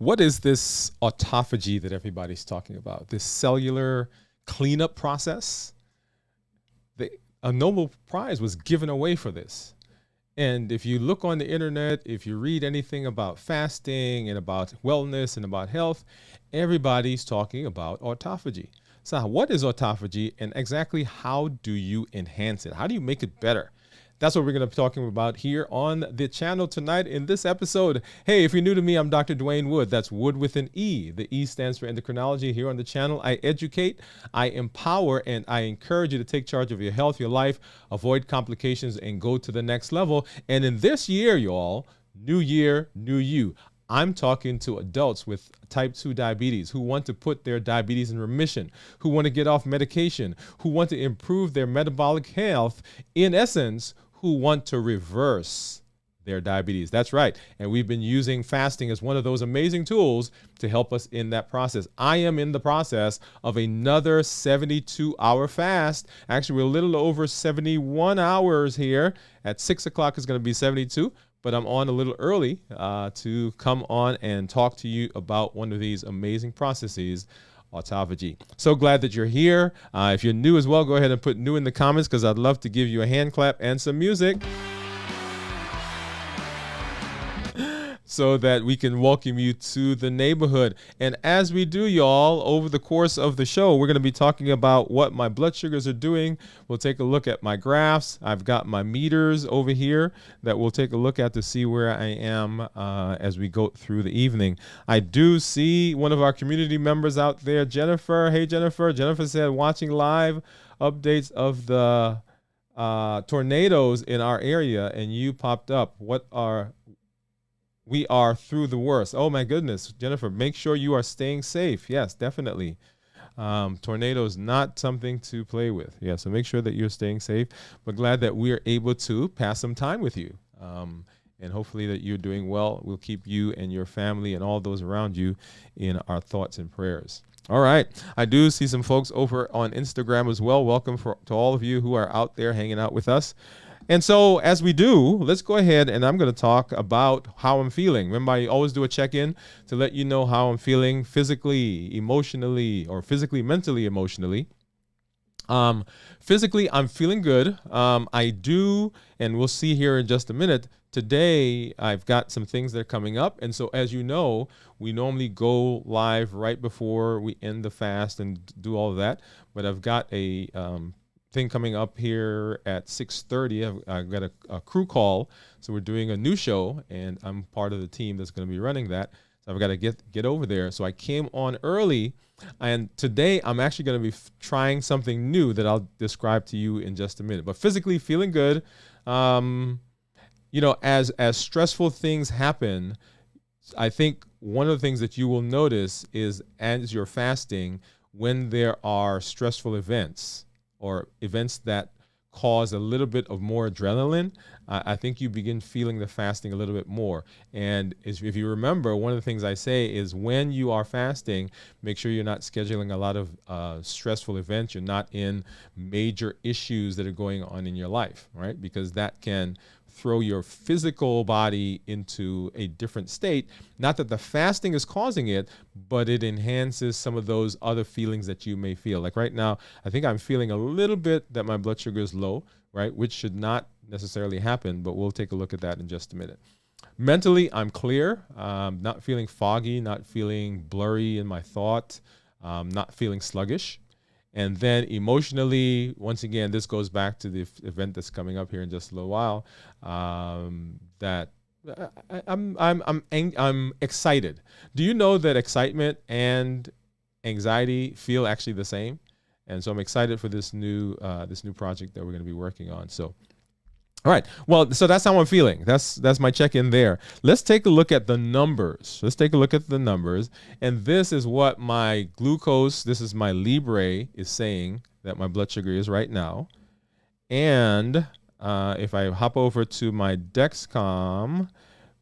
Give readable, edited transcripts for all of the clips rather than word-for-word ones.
What is this autophagy that everybody's talking about? This cellular cleanup process? A Nobel Prize was given away for this. And if you look on the internet, if you read anything about fasting and about wellness and about health, everybody's talking about autophagy. So what is autophagy and exactly how do you enhance it? How do you make it better? That's what we're going to be talking about here on the channel tonight in this episode. Hey, if you're new to me, I'm Dr. Dwain Woode. That's Wood with an E. The E stands for endocrinology. Here on the channel, I educate, I empower, and I encourage you to take charge of your health, your life, avoid complications, and go to the next level. And in this year, y'all, new year, new you. I'm talking to adults with type 2 diabetes who want to put their diabetes in remission, who want to get off medication, who want to improve their metabolic health, in essence, who want to reverse their diabetes. That's right. And we've been using fasting as one of those amazing tools to help us in that process. I am in the process of another 72-hour fast. Actually, we're a little over 71 hours here. At 6 o'clock is going to be 72. But I'm on a little early to come on and talk to you about one of these amazing processes, autophagy. So glad that you're here. If you're new as well, go ahead and put new in the comments because I'd love to give you a hand clap and some music so that we can welcome you to the neighborhood. And as we do, y'all, over the course of the show, we're going to be talking about what my blood sugars are doing. We'll take a look at my graphs. I've got my meters over here that we'll take a look at to see where I am as we go through the evening. I do see one of our community members out there, Jennifer. Hey, Jennifer. Jennifer said, watching live updates of the tornadoes in our area, and you popped up. We are through the worst. Oh my goodness, Jennifer, make sure you are staying safe. Yes, definitely. Tornadoes, not something to play with. Yeah, so make sure that you're staying safe. But glad that we are able to pass some time with you. And hopefully that you're doing well. We'll keep you and your family and all those around you in our thoughts and prayers. All right. I do see some folks over on Instagram as well. Welcome to all of you who are out there hanging out with us. And so as we do, let's go ahead and I'm going to talk about how I'm feeling. Remember, I always do a check-in to let you know how I'm feeling physically, emotionally, or physically, mentally, emotionally. Physically, I'm feeling good. I do, and we'll see here in just a minute, today I've got some things that are coming up. And so as you know, we normally go live right before we end the fast and do all of that. But I've got a thing coming up here at 6:30. I've got a crew call, so we're doing a new show, and I'm part of the team that's going to be running that. So I've got to get over there. So I came on early, and today I'm actually going to be trying something new that I'll describe to you in just a minute. But physically feeling good. You know, as stressful things happen, I think one of the things that you will notice is as you're fasting, when there are stressful events, or events that cause a little bit of more adrenaline, I think you begin feeling the fasting a little bit more. And if you remember, one of the things I say is when you are fasting, make sure you're not scheduling a lot of stressful events. You're not in major issues that are going on in your life, right? Because that can throw your physical body into a different state. Not that the fasting is causing it, but it enhances some of those other feelings that you may feel. Like right now, I think I'm feeling a little bit that my blood sugar is low, right? Which should not necessarily happen, but we'll take a look at that in just a minute. Mentally, I'm clear, not feeling foggy, not feeling blurry in my thought, not feeling sluggish. And then emotionally, once again, this goes back to the event that's coming up here in just a little while. That I'm excited. Do you know that excitement and anxiety feel actually the same? And so I'm excited for this new project that we're going to be working on. So, all right. Well, so that's how I'm feeling. That's my check-in there. Let's take a look at the numbers. And this is what my glucose, this is my Libre, is saying that my blood sugar is right now. And if I hop over to my Dexcom,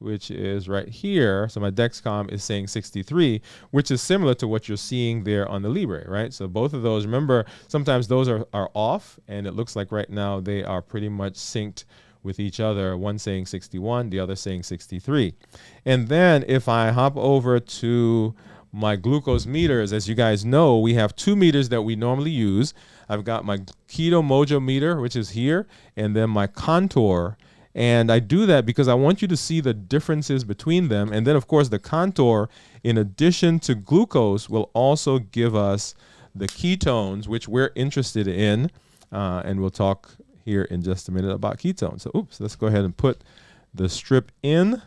which is right here. So my Dexcom is saying 63, which is similar to what you're seeing there on the Libre, right? So both of those, remember, sometimes those are off, and it looks like right now they are pretty much synced with each other, one saying 61, the other saying 63. And then if I hop over to my glucose meters, as you guys know, we have 2 meters that we normally use. I've got my keto mojo meter, which is here, and then my contour. And I do that because I want you to see the differences between them. And then, of course, the contour, in addition to glucose, will also give us the ketones, which we're interested in. And we'll talk here in just a minute about ketones. So, let's go ahead and put the strip in.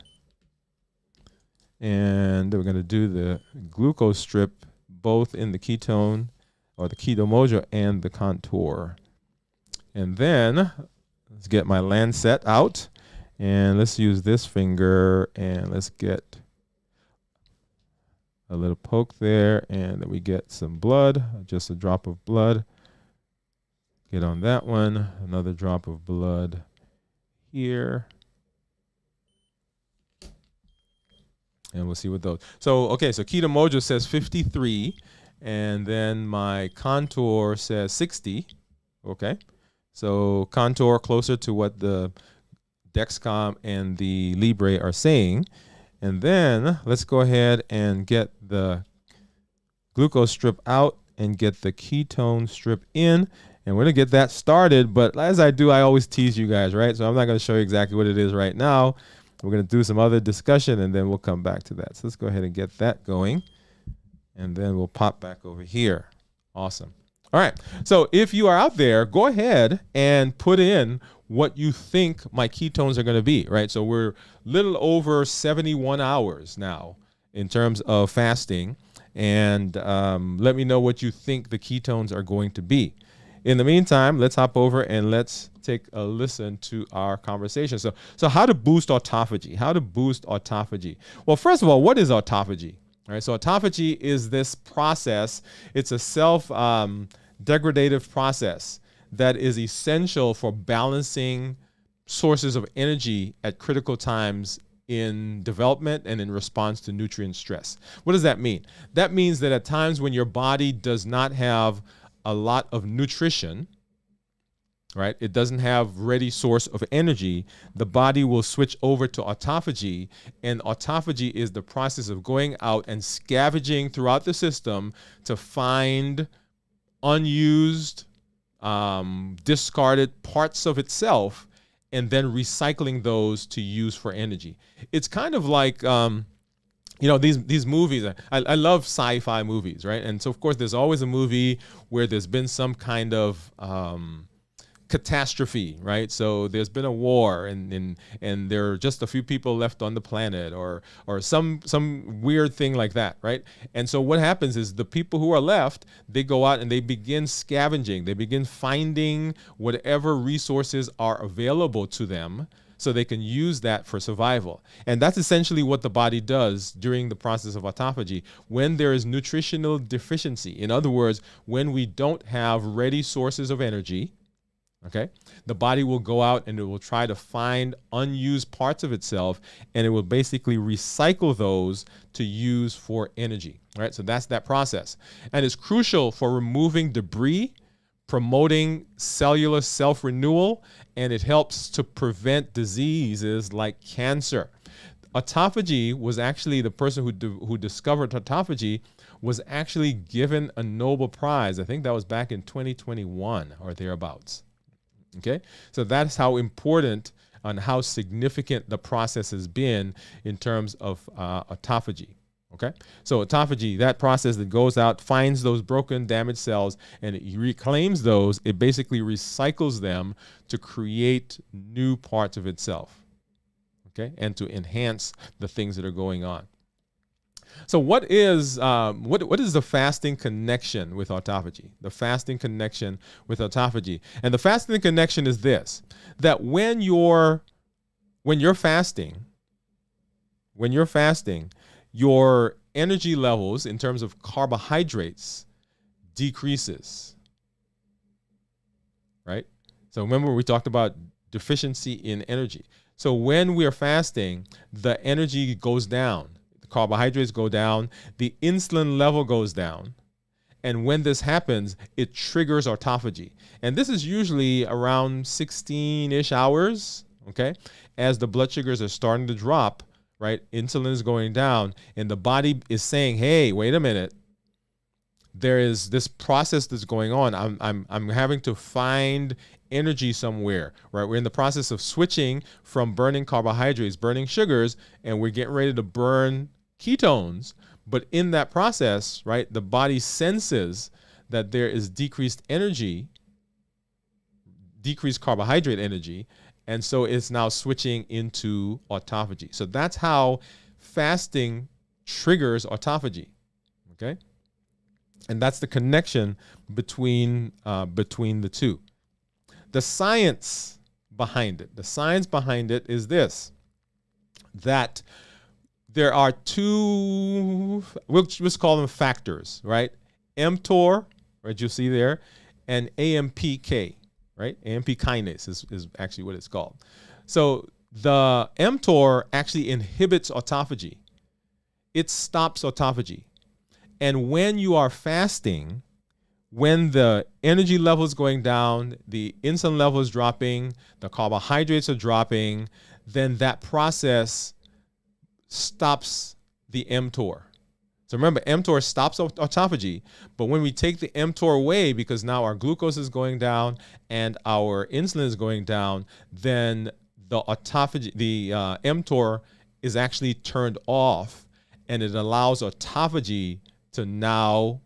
And we're going to do the glucose strip both in the ketone or the keto mojo and the contour. And then let's get my lancet out, and let's use this finger, and let's get a little poke there, and then we get some blood, just a drop of blood. Get on that one, another drop of blood here. And we'll see what those. So, okay, so Keto Mojo says 53, and then my contour says 60. Okay, so contour closer to what the Dexcom and the Libre are saying. And then let's go ahead and get the glucose strip out and get the ketone strip in. And we're going to get that started. But as I do, I always tease you guys, right? So I'm not going to show you exactly what it is right now. We're going to do some other discussion, and then we'll come back to that. So let's go ahead and get that going, and then we'll pop back over here. Awesome. All right. So if you are out there, go ahead and put in what you think my ketones are going to be, right? So we're little over 71 hours now in terms of fasting, and let me know what you think the ketones are going to be. In the meantime, let's hop over and let's take a listen to our conversation. So how to boost autophagy? How to boost autophagy? Well, first of all, what is autophagy? All right, so autophagy is this process. It's a self-degradative process that is essential for balancing sources of energy at critical times in development and in response to nutrient stress. What does that mean? That means that at times when your body does not have a lot of nutrition, right? It doesn't have ready source of energy. The body will switch over to autophagy, and autophagy is the process of going out and scavenging throughout the system to find unused, discarded parts of itself, and then recycling those to use for energy. It's kind of like these movies. I love sci-fi movies, right? And so, of course, there's always a movie where there's been some kind of catastrophe, right? So there's been a war, and there are just a few people left on the planet, or some weird thing like that, right? And so what happens is the people who are left, they go out and they begin scavenging. They begin finding whatever resources are available to them, so they can use that for survival. And that's essentially what the body does during the process of autophagy. When there is nutritional deficiency, in other words, when we don't have ready sources of energy, okay, the body will go out and it will try to find unused parts of itself, and it will basically recycle those to use for energy, right? So that's that process. And it's crucial for removing debris, promoting cellular self-renewal, and it helps to prevent diseases like cancer. Autophagy was actually, the person who discovered autophagy was actually given a Nobel Prize. I think that was back in 2021 or thereabouts. Okay, so that's how important and how significant the process has been in terms of autophagy. Okay, so autophagy, that process that goes out, finds those broken, damaged cells, and it reclaims those. It basically recycles them to create new parts of itself, okay, and to enhance the things that are going on. So what is the fasting connection with autophagy? The fasting connection with autophagy. And the fasting connection is this, that when you're fasting, your energy levels in terms of carbohydrates decreases, right? So remember we talked about deficiency in energy. So when we are fasting, the energy goes down, the carbohydrates go down, the insulin level goes down. And when this happens, it triggers autophagy. And this is usually around 16-ish hours, Okay. As the blood sugars are starting to drop, right, insulin is going down, and the body is saying, hey, wait a minute. There is this process that's going on. I'm having to find energy somewhere, right? We're in the process of switching from burning carbohydrates, burning sugars, and we're getting ready to burn ketones. But in that process, right, the body senses that there is decreased energy, decreased carbohydrate energy, and so it's now switching into autophagy. So that's how fasting triggers autophagy, okay? And that's the connection between the two. The science behind it is this, that there are two, we'll just call them factors, right? mTOR, right, you'll see there, and AMPK, right? AMP kinase is actually what it's called. So the mTOR actually inhibits autophagy. It stops autophagy. And when you are fasting, when the energy level is going down, the insulin level is dropping, the carbohydrates are dropping, then that process stops the mTOR. So remember, mTOR stops autophagy, but when we take the mTOR away, because now our glucose is going down and our insulin is going down, then the autophagy, the mTOR is actually turned off, and it allows autophagy to now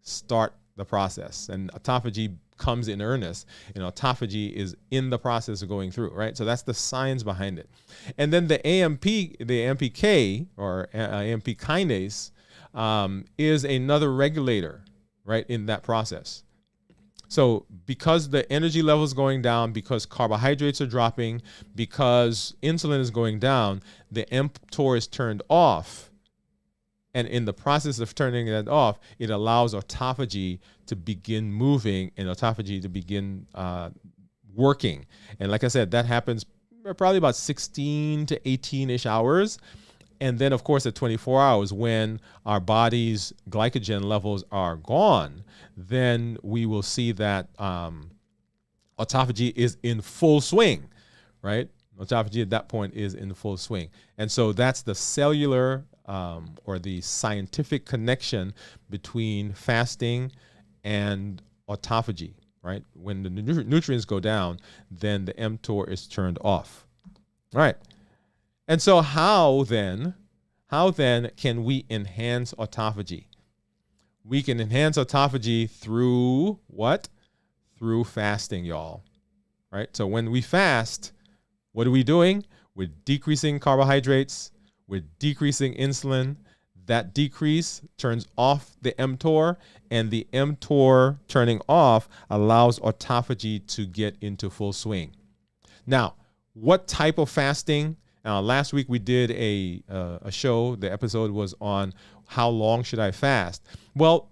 start the process, and autophagy comes in earnest, and autophagy is in the process of going through, right? So that's the science behind it. And then the AMPK, or AMP kinase, is another regulator, right, in that process. So because the energy level is going down, because carbohydrates are dropping, because insulin is going down, the mTOR is turned off. And in the process of turning that off, it allows autophagy to begin moving and autophagy to begin working. And like I said, that happens probably about 16 to 18-ish hours. And then, of course, at 24 hours, when our body's glycogen levels are gone, then we will see that autophagy is in full swing, right? Autophagy at that point is in full swing. And so that's the cellular or the scientific connection between fasting and autophagy, right? When the nutrients go down, then the mTOR is turned off. All right. And so how then can we enhance autophagy? We can enhance autophagy through what? Through fasting, y'all. Right? So when we fast, what are we doing? We're decreasing carbohydrates. We're decreasing insulin. That decrease turns off the mTOR, and the mTOR turning off allows autophagy to get into full swing. Now, what type of fasting? Last week we did a show. The episode was on how long should I fast. Well,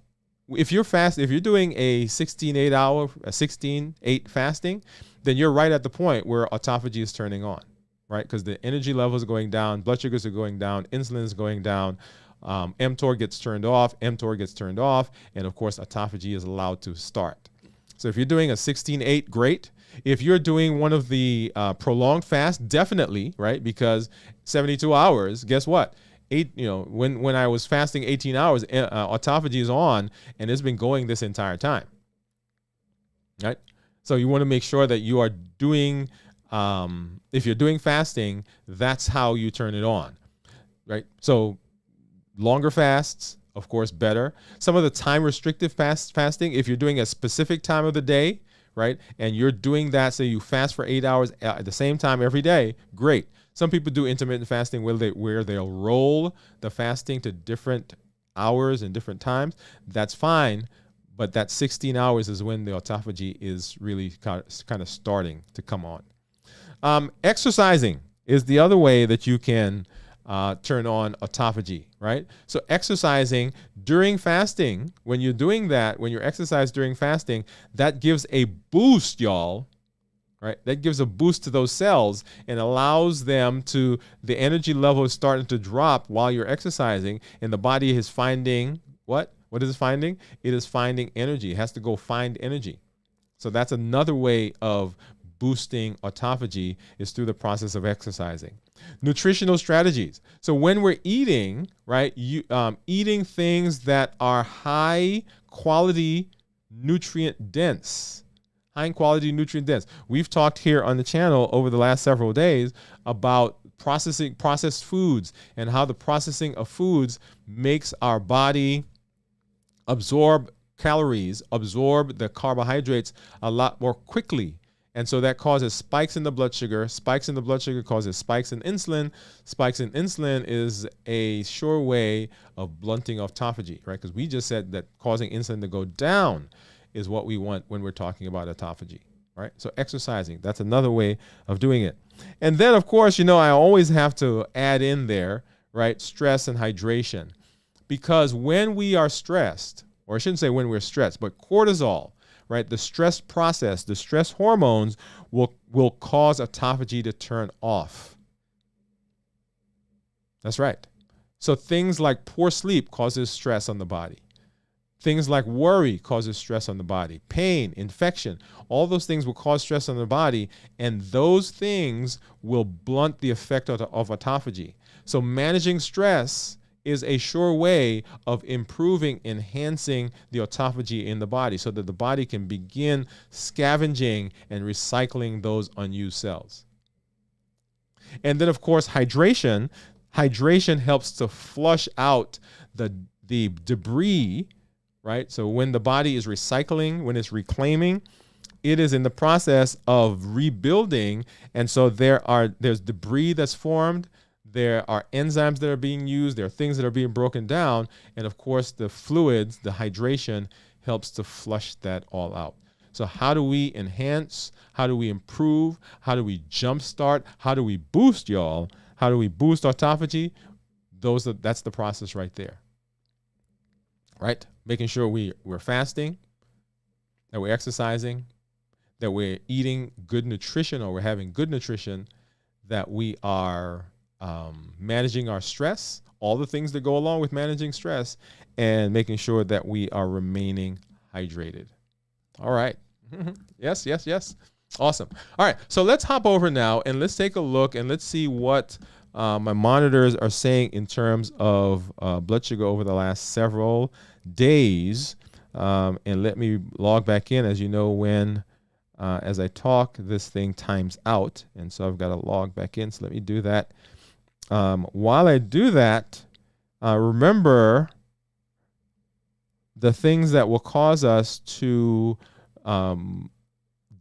if you're doing a 16-8 fasting, then you're right at the point where autophagy is turning on, right? Because the energy levels are going down, blood sugars are going down, insulin is going down, mTOR gets turned off, and of course autophagy is allowed to start. So if you're doing a 16-8, great. If you're doing one of the prolonged fasts, definitely, right? Because 72 hours, guess what? When I was fasting 18 hours, autophagy is on, and it's been going this entire time, right? So you want to make sure that you are doing, if you're doing fasting, that's how you turn it on, right? So longer fasts, of course, better. Some of the time restrictive fasting, if you're doing a specific time of the day, right, and you're doing that, say you fast for 8 hours at the same time every day, great. Some people do intermittent fasting where they'll roll the fasting to different hours and different times. That's fine, but that 16 hours is when the autophagy is really kind of starting to come on. Exercising is the other way that you can turn on autophagy, right? So exercising during fasting, when you're doing that, when you exercise during fasting, that gives a boost, y'all, right? That gives a boost to those cells and allows them to, the energy level is starting to drop while you're exercising, and the body is finding what? What is it finding? It is finding energy. It has to go find energy. So that's another way of boosting autophagy is through the process of exercising. Nutritional strategies. So when we're eating, right, eating things that are high quality, nutrient dense. High quality, nutrient dense. We've talked here on the channel over the last several days about processed foods and how the processing of foods makes our body absorb calories, absorb the carbohydrates a lot more quickly. And so that causes spikes in the blood sugar. Spikes in the blood sugar causes spikes in insulin. Spikes in insulin is a sure way of blunting autophagy, right? Because we just said that causing insulin to go down is what we want when we're talking about autophagy, right? So exercising, that's another way of doing it. And then, of course, I always have to add in there, right, stress and hydration. Because when we are stressed, or I shouldn't say when we're stressed, but cortisol, right, the stress process, the stress hormones will cause autophagy to turn off. That's right. So things like poor sleep causes stress on the body. Things like worry causes stress on the body. Pain, infection, all those things will cause stress on the body, and those things will blunt the effect of autophagy. So managing stress is a sure way of improving, enhancing the autophagy in the body so that the body can begin scavenging and recycling those unused cells. And then, of course, hydration. Hydration helps to flush out the debris, right? So when the body is recycling, when it's reclaiming, it is in the process of rebuilding. And so there's debris that's formed. There are enzymes that are being used. There are things that are being broken down. And of course, the fluids, the hydration, helps to flush that all out. So how do we enhance? How do we improve? How do we jumpstart? How do we boost, y'all? How do we boost autophagy? That's the process right there. Right? Making sure we're fasting, that we're exercising, that we're eating good nutrition, or we're having good nutrition, that we are managing our stress, all the things that go along with managing stress, and making sure that we are remaining hydrated. All right. Yes. Awesome. All right. So let's hop over now and let's take a look and let's see what my monitors are saying in terms of blood sugar over the last several days. And let me log back in. As you know, when as I talk, this thing times out. And so I've got to log back in. So let me do that. While I do that, remember the things that will cause us to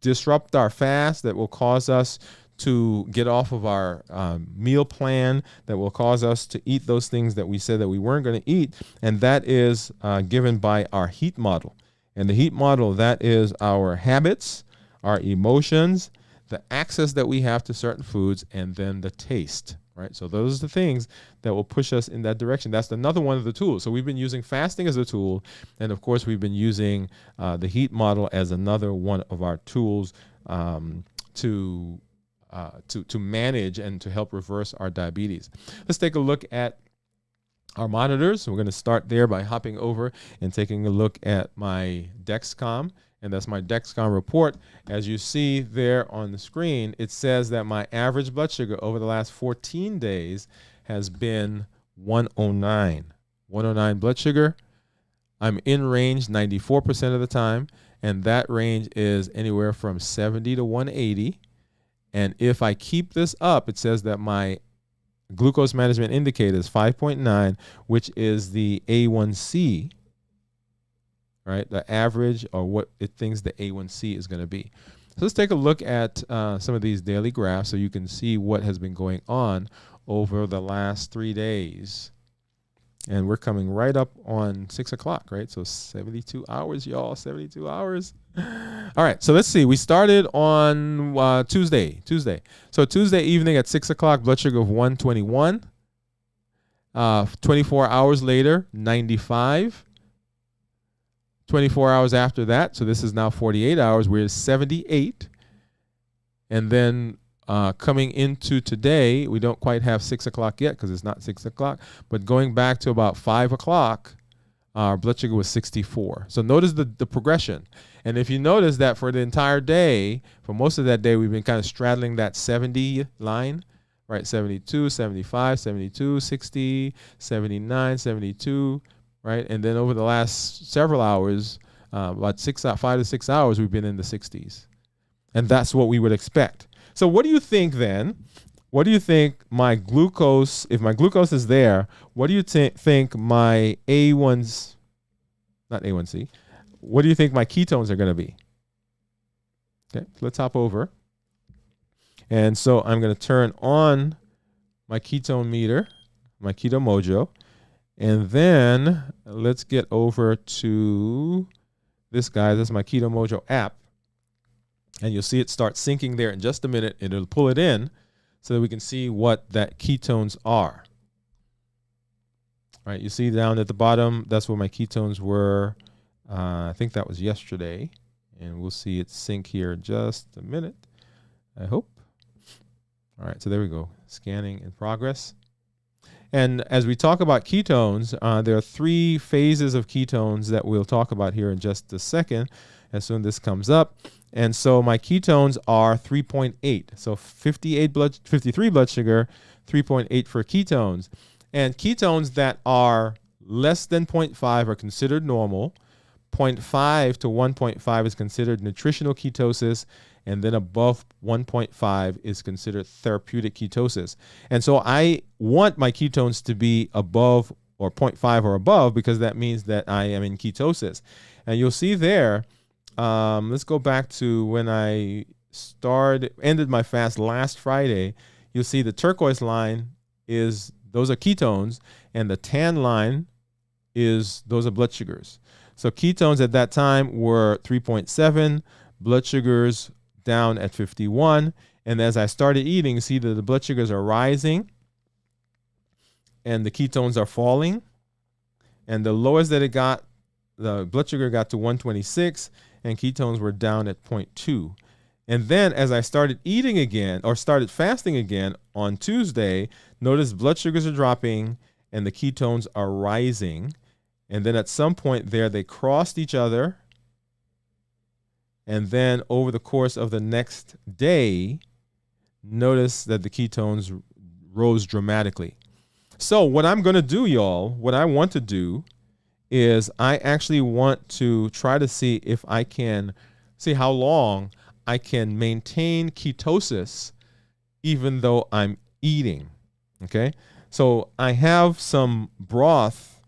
disrupt our fast, that will cause us to get off of our meal plan, that will cause us to eat those things that we said that we weren't going to eat. And that is given by our HEAT model. And the HEAT model, that is our habits, our emotions, the access that we have to certain foods, and then the taste. Right? So those are the things that will push us in that direction. That's another one of the tools. So we've been using fasting as a tool. And of course, we've been using the HEAT model as another one of our tools to manage and to help reverse our diabetes. Let's take a look at our monitors. We're going to start there by hopping over and taking a look at my Dexcom. And that's my Dexcom report. As you see there on the screen, it says that my average blood sugar over the last 14 days has been 109. 109 blood sugar. I'm in range 94% of the time, and that range is anywhere from 70 to 180. And if I keep this up, it says that my glucose management indicator is 5.9, which is the A1C, right? The average, or what it thinks the A1C is going to be. So let's take a look at some of these daily graphs so you can see what has been going on over the last 3 days. And we're coming right up on 6 o'clock, right? So 72 hours, y'all, 72 hours. All right, so let's see. We started on Tuesday. So Tuesday evening at 6 o'clock, blood sugar of 121. 24 hours later, 95. 24 hours after that, so this is now 48 hours, we're at 78. And then coming into today, we don't quite have 6 o'clock yet because it's not 6 o'clock, but going back to about 5 o'clock, our blood sugar was 64. So notice the progression. And if you notice that for the entire day, for most of that day, we've been kind of straddling that 70 line, right? 72, 75, 72, 60, 79, 72, right? And then over the last several hours, about 5 to 6 hours, we've been in the 60s. And that's what we would expect. So what do you think then? What do you think my glucose, if my glucose is there, what do you think my A1s, not A1C, what do you think my ketones are going to be? Okay, let's hop over. And so I'm going to turn on my ketone meter, my Keto Mojo. And then let's get over to this guy. This is my Keto Mojo app. And you'll see it start syncing there in just a minute. And it'll pull it in so that we can see what that ketones are. All right, you see down at the bottom, that's where my ketones were. I think that was yesterday. And we'll see it sync here in just a minute, I hope. All right, so there we go. Scanning in progress. And as we talk about ketones, there are 3 phases of ketones that we'll talk about here in just a second, as soon as this comes up. And so my ketones are 3.8. So 53 blood sugar, 3.8 for ketones. And ketones that are less than 0.5 are considered normal. 0.5 to 1.5 is considered nutritional ketosis. And then above 1.5 is considered therapeutic ketosis. And so I want my ketones to be above or 0.5 or above, because that means that I am in ketosis. And you'll see there, let's go back to when I ended my fast last Friday. You'll see the turquoise line those are ketones, and the tan line those are blood sugars. So ketones at that time were 3.7, blood sugars down at 51. And as I started eating, see that the blood sugars are rising and the ketones are falling. And the lowest that it got, the blood sugar got to 126 and ketones were down at 0.2. And then as I started eating again, or started fasting again on Tuesday, notice blood sugars are dropping and the ketones are rising. And then at some point there, they crossed each other. And then over the course of the next day, notice that the ketones rose dramatically. So what I'm going to do, y'all, what I want to do is I actually want to try to see if I can see how long I can maintain ketosis even though I'm eating. Okay. So I have some broth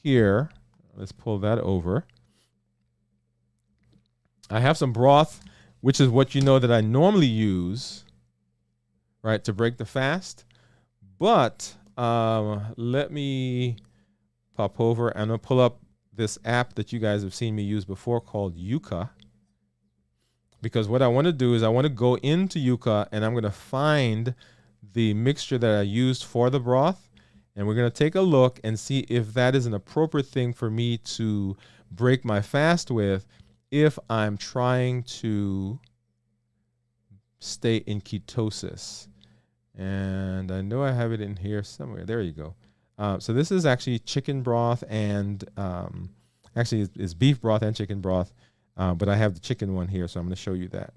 here. Let's pull that over. I have some broth, which is what you know that I normally use, right, to break the fast. But let me pop over and I'll pull up this app that you guys have seen me use before called Yuka. Because what I want to do is I want to go into Yuka and I'm going to find the mixture that I used for the broth. And we're going to take a look and see if that is an appropriate thing for me to break my fast with if I'm trying to stay in ketosis. And I know I have it in here somewhere. There you go. So this is actually chicken broth and actually it's beef broth and chicken broth. But I have the chicken one here, so I'm going to show you that.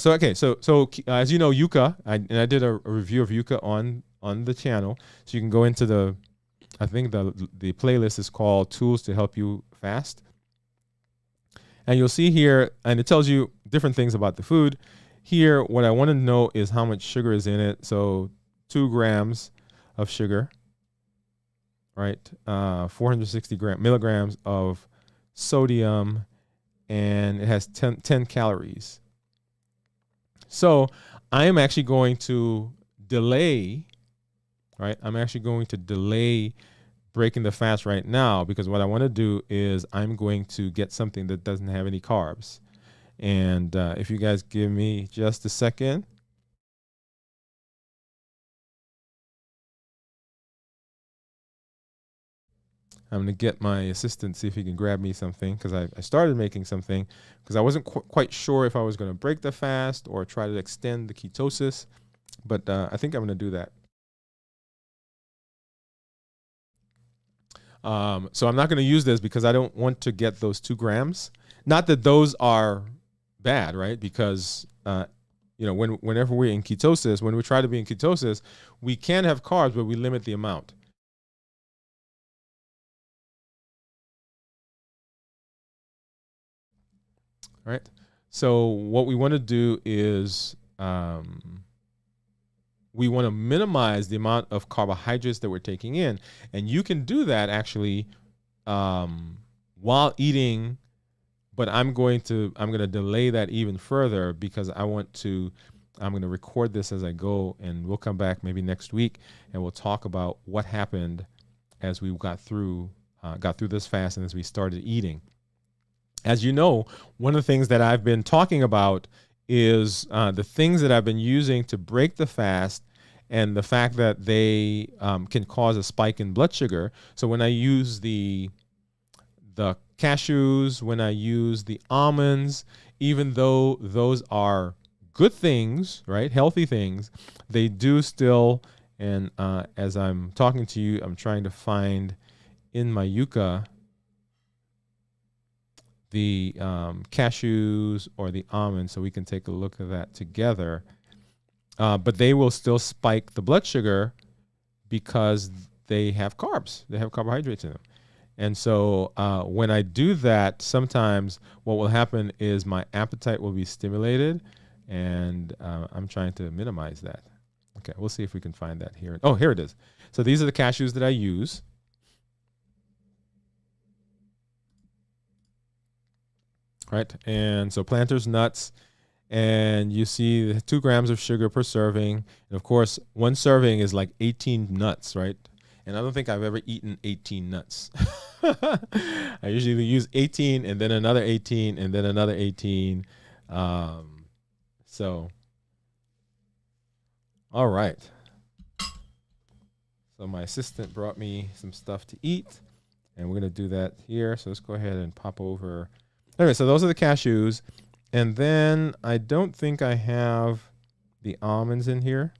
So as you know, Yuka, I did a review of Yuka on the channel. So you can go into I think the playlist is called Tools to Help You Fast. And you'll see here, and it tells you different things about the food. Here, what I want to know is how much sugar is in it. So 2 grams of sugar, right? 460 milligrams of sodium, and it has 10 calories. So I am actually going to delay, right? I'm actually going to delay breaking the fast right now, because what I want to do is I'm going to get something that doesn't have any carbs. And if you guys give me just a second. I'm going to get my assistant, see if he can grab me something, because I started making something because I wasn't quite sure if I was going to break the fast or try to extend the ketosis. But I think I'm going to do that. So I'm not going to use this because I don't want to get those 2 grams. Not that those are bad, right? Because whenever we're in ketosis, when we try to be in ketosis, we can have carbs, but we limit the amount. All right. So what we want to do is we want to minimize the amount of carbohydrates that we're taking in, and you can do that actually while eating. But I'm going to delay that even further because I'm going to record this as I go, and we'll come back maybe next week and we'll talk about what happened as we got through this fast and as we started eating. As you know, one of the things that I've been talking about is the things that I've been using to break the fast and the fact that they can cause a spike in blood sugar. So when I use the cashews, when I use the almonds, even though those are good things, right, healthy things, they do still, and as I'm talking to you, I'm trying to find in my yucca the cashews or the almonds so we can take a look at that together. But they will still spike the blood sugar because they have carbs. They have carbohydrates in them. And so when I do that, sometimes what will happen is my appetite will be stimulated, and I'm trying to minimize that. Okay, we'll see if we can find that here. Oh, here it is. So these are the cashews that I use. Right, and so Planters nuts, and you see the 2 grams of sugar per serving. And of course, 1 serving is like 18 nuts, right? And I don't think I've ever eaten 18 nuts. I usually use 18 and then another 18 and then another 18. So, all right. So my assistant brought me some stuff to eat, and we're going to do that here. So let's go ahead and pop over. Anyway, so those are the cashews. And then I don't think I have the almonds in here.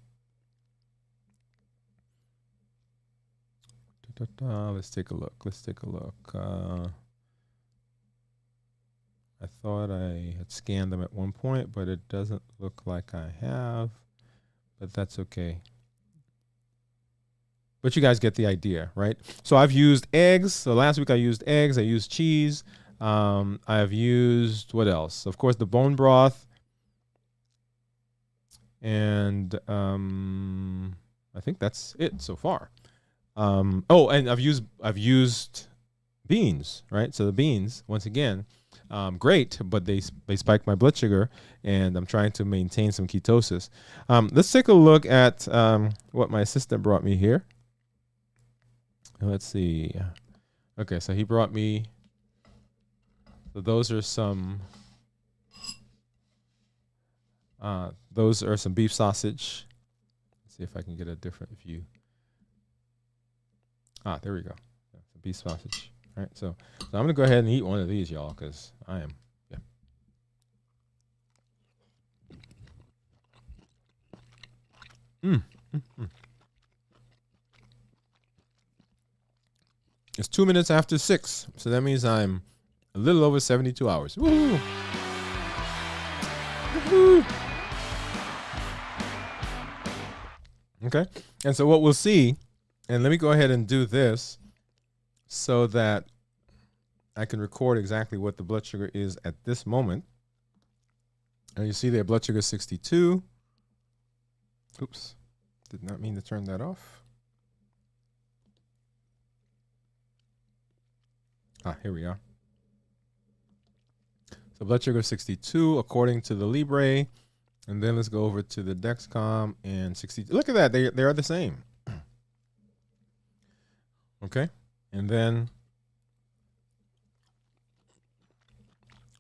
Let's take a look. I thought I had scanned them at one point, but it doesn't look like I have. But that's okay. But you guys get the idea, right? So I've used eggs. So last week I used eggs. I used cheese. I've used, what else? Of course, the bone broth. And I think that's it so far. And I've used beans, right? So the beans, once again, great, but they spike my blood sugar, and I'm trying to maintain some ketosis. Let's take a look at what my assistant brought me here. Let's see. Okay, so he brought me. So those are some beef sausage. Let's see if I can get a different view. There we go. Some beef sausage. All right, so I'm gonna go ahead and eat one of these, y'all, because I am. Yeah. It's 2 minutes after 6, so that means I'm a little over 72 hours. Woo! Woo-hoo! Okay, and so what we'll see, and let me go ahead and do this so that I can record exactly what the blood sugar is at this moment. And you see their blood sugar is 62. Oops, did not mean to turn that off. Here we are. So blood sugar 62 according to the Libre. And then let's go over to the Dexcom and 60. Look at that. They are the same. Okay. And then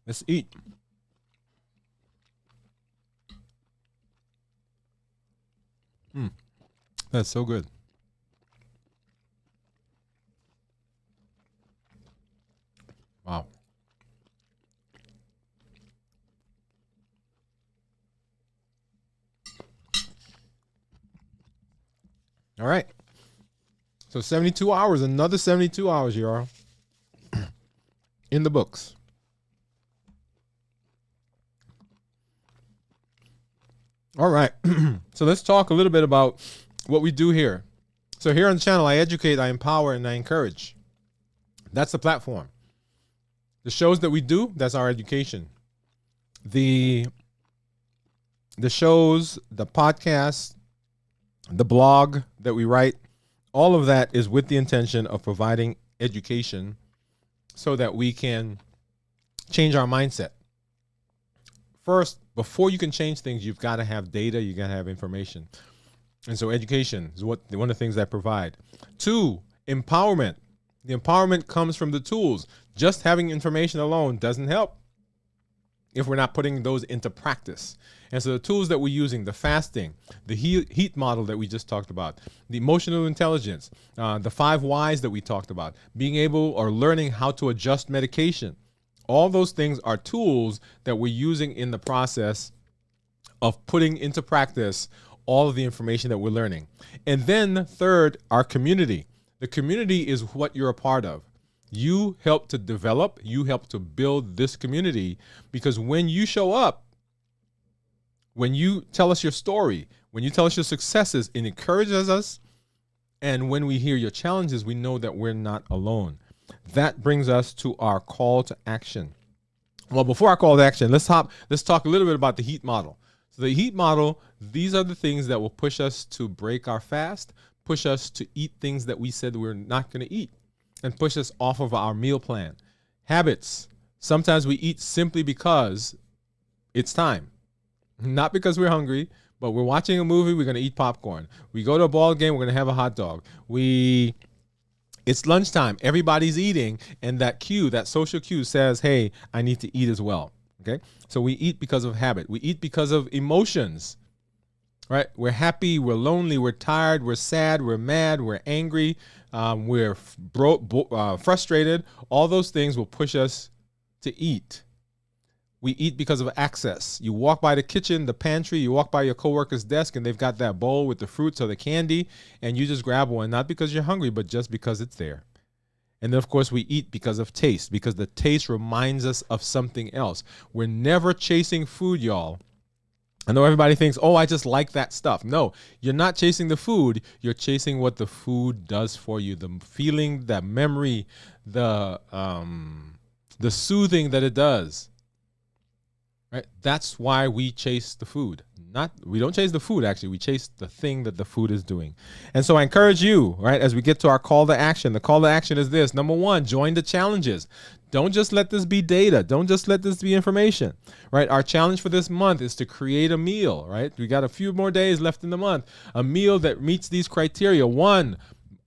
let's eat. That's so good. Wow. All right. So 72 hours, another 72 hours, y'all, in the books. All right. So let's talk a little bit about what we do here. So here on the channel, I educate, I empower, and I encourage. That's the platform. The shows that we do, that's our education. The shows, the podcasts, the blog that we write, all of that is with the intention of providing education so that we can change our mindset. First, before you can change things, you've got to have data, you got to have information. And so education is one of the things I provide. 2, empowerment. The empowerment comes from the tools. Just having information alone doesn't help if we're not putting those into practice. And so the tools that we're using, the fasting, the heat model that we just talked about, the emotional intelligence, the 5 whys that we talked about, being able or learning how to adjust medication. All those things are tools that we're using in the process of putting into practice all of the information that we're learning. And then 3rd, our community. The community is what you're a part of. You help to develop, you help to build this community, because when you show up, when you tell us your story, when you tell us your successes, it encourages us. And when we hear your challenges, we know that we're not alone. That brings us to our call to action. Well, before our call to action, let's talk a little bit about the heat model. So the heat model, these are the things that will push us to break our fast, push us to eat things that we said we're not going to eat, and push us off of our meal plan. Habits. Sometimes we eat simply because it's time. Not because we're hungry, but we're watching a movie, we're going to eat popcorn. We go to a ball game, we're going to have a hot dog. It's lunchtime, everybody's eating, and that social cue says, hey, I need to eat as well. Okay? So we eat because of habit. We eat because of emotions. Right? We're happy, we're lonely, we're tired, we're sad, we're mad, we're angry, we're frustrated. All those things will push us to eat. We eat because of access. You walk by the kitchen, the pantry, you walk by your coworker's desk, and they've got that bowl with the fruits or the candy, and you just grab one, not because you're hungry, but just because it's there. And then, of course, we eat because of taste, because the taste reminds us of something else. We're never chasing food, y'all. I know everybody thinks, oh, I just like that stuff. No, you're not chasing the food. You're chasing what the food does for you. The feeling, that memory, the soothing that it does. Right? That's why we chase the food. We don't chase the food, actually. We chase the thing that the food is doing. And so I encourage you, right, as we get to our call to action. The call to action is this. Number 1, join the challenges. Don't just let this be data. Don't just let this be information, right? Our challenge for this month is to create a meal, right? We got a few more days left in the month. A meal that meets these criteria. 1,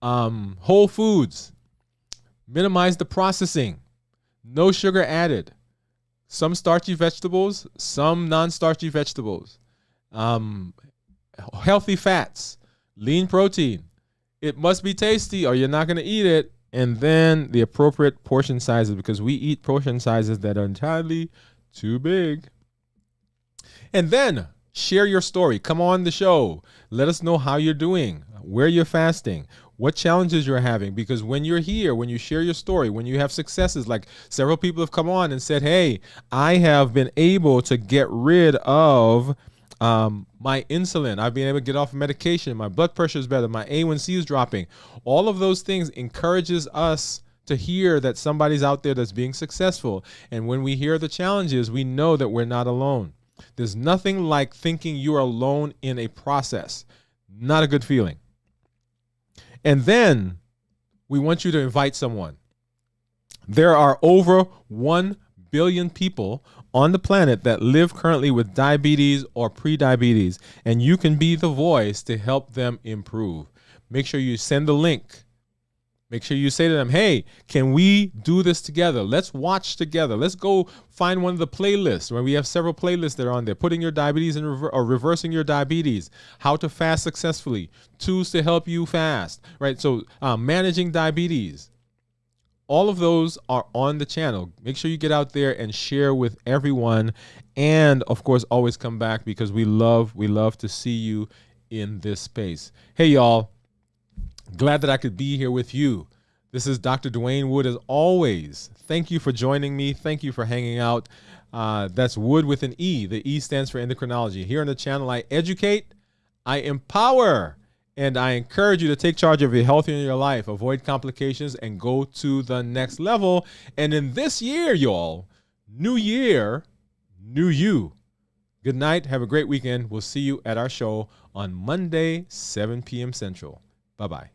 whole foods. Minimize the processing. No sugar added. Some starchy vegetables, some non-starchy vegetables. Healthy fats, lean protein. It must be tasty or you're not going to eat it. And then the appropriate portion sizes, because we eat portion sizes that are entirely too big. And then share your story. Come on the show. Let us know how you're doing, where you're fasting, what challenges you're having. Because when you're here, when you share your story, when you have successes, like several people have come on and said, hey, I have been able to get rid of my insulin. I've been able to get off medication. My blood pressure is better. My A1C is dropping. All of those things encourages us to hear that somebody's out there that's being successful. And when we hear the challenges, we know that we're not alone. There's nothing like thinking you're alone in a process. Not a good feeling. And then we want you to invite someone. There are over 1 billion people on the planet that live currently with diabetes or pre-diabetes, and you can be the voice to help them improve. Make sure you send the link. Make sure you say to them, hey, can we do this together? Let's watch together. Let's go find one of the playlists where we have several playlists that are on there. Putting your diabetes in or reversing your diabetes. How to fast successfully. Tools to help you fast. Right? So managing diabetes. All of those are on the channel. Make sure you get out there and share with everyone. And of course, always come back, because we love to see you in this space. Hey, y'all. Glad that I could be here with you. This is Dr. Dwain Woode as always. Thank you for joining me. Thank you for hanging out. That's Wood with an E. The E stands for endocrinology. Here on the channel, I educate, I empower, and I encourage you to take charge of your health in your life, avoid complications, and go to the next level. And in this year, y'all, new year, new you. Good night. Have a great weekend. We'll see you at our show on Monday, 7 p.m. Central. Bye-bye.